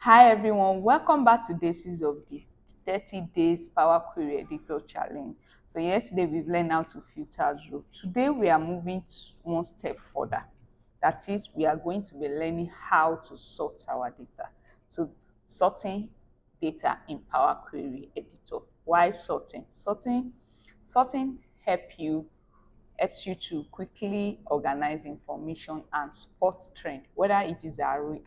Hi everyone, welcome back to this season of the 30 days Power Query Editor Challenge. So yesterday we've learned how to filter row. Today we are moving one step further. That is, we are going to be learning how to sort our data. So sorting data in Power Query Editor. Why sorting? Sorting helps you to quickly organize information and spot trend, whether it is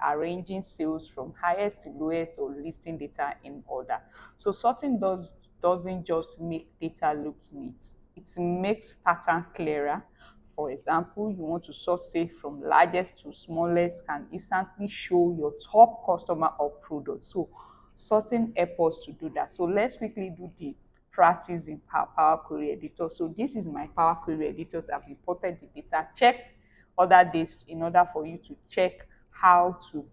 arranging sales from highest to lowest or listing data in order. So sorting doesn't just make data look neat, it makes pattern clearer. For example, you want to sort say from largest to smallest can instantly show your top customer or product. So sorting helps us to do that. So let's quickly do the practice in Power Query Editor. So this is my Power Query Editors. I've imported the data. Check other days in order for you to check how to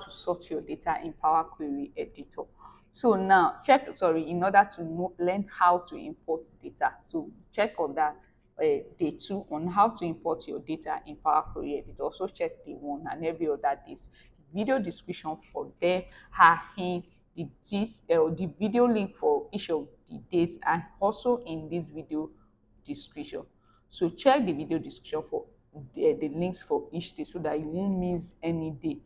sort your data in Power Query Editor. So now in order to learn how to import data. So check on that day 2 on how to import your data in Power Query Editor. Also check day 1 and every other days. Video description for them are in the video link for each of the days and also in this video description. So check the video description for the links for each day so that you won't miss any day.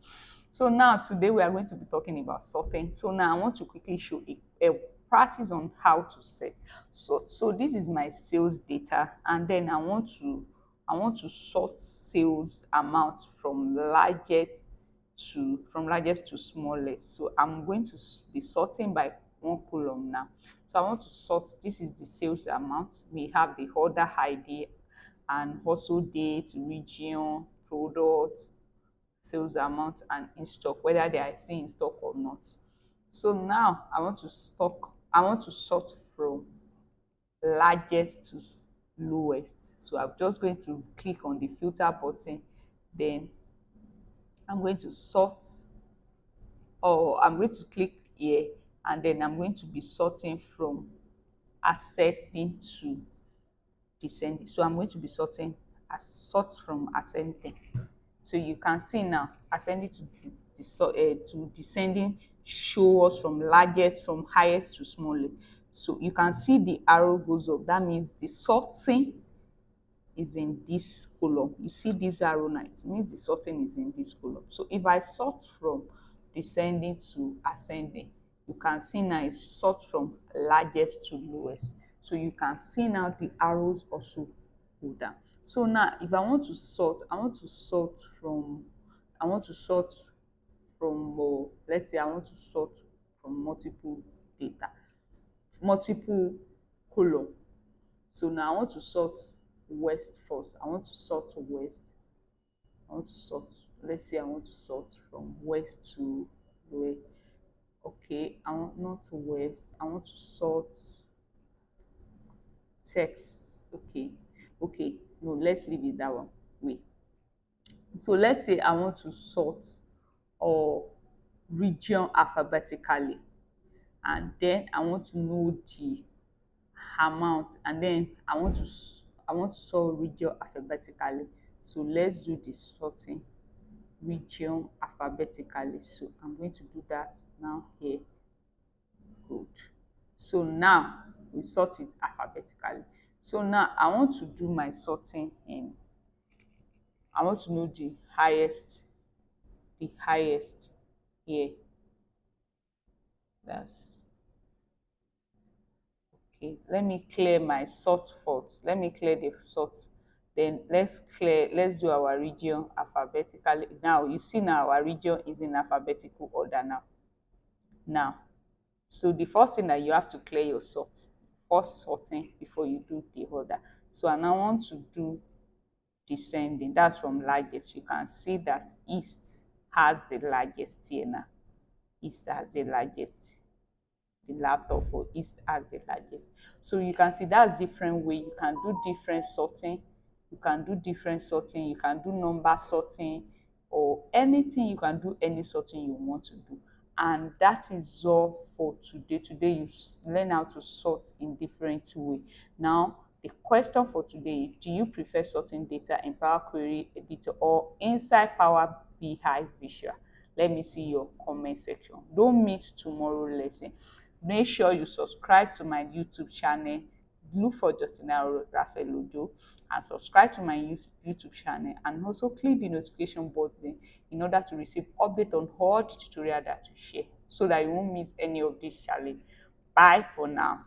So now today we are going to be talking about sorting. So now I want to quickly show a practice on how to set. So this is my sales data, and then I want to sort sales amount from largest to smallest. So I'm going to be sorting by one column now. So I want to sort. This is the sales amount. We have the order ID and also date, region, product, sales amount, and in stock, whether they are still in stock or not. So now I want to sort from largest to lowest. So I'm just going to click on the filter button, then I'm going to sort, or I'm going to click here, and then I'm going to be sorting from ascending to descending. So I'm going to be sort from ascending. So you can see now ascending to descending show us from largest, from highest to smallest. So you can see the arrow goes up. That means the sorting is in this column. You see this arrow now, it means the sorting is in this column. So if I sort from descending to ascending, you can see now it's sort from largest to lowest. So you can see now the arrows also go down. So now if I want to sort, I want to sort from let's say I want to sort from multiple column. So now I want to sort west first. I want to sort west. I want to sort, let's say I want to sort from west to where. Okay, I want not to west. I want to sort text. Okay, no, let's leave it that one. Wait. So let's say I want to sort or region alphabetically, and then I want to know the amount, and then I want to sort region alphabetically. So let's do the sorting region alphabetically. So I'm going to do that now here. Good. So now we sort it alphabetically. So now I want to do my sorting in, I want to know the highest here. That's okay. Let me clear my sort first. Let me clear the sort. Then let's do our region alphabetically. Now you see now our region is in alphabetical order now. So the first thing that you have to clear your first sorting before you do the order. So I now want to do descending. That's from largest. You can see that east has the largest here now. East has the largest. The laptop for east has the largest. So you can see that's different way. You can do different sorting. You can do number sorting or anything. You can do any sorting you want to do. And that is all for today. Today you learn how to sort in different way. Now the question for today is, do you prefer sorting data in Power Query Editor or inside Power BI Visual? Let me see your comment section. Don't miss tomorrow lesson. Make sure you subscribe to my YouTube channel. Look for Justina Raphael-Ojo and subscribe to my YouTube channel, and also click the notification button in order to receive update on all the tutorial that we share, so that you won't miss any of this challenge. Bye for now.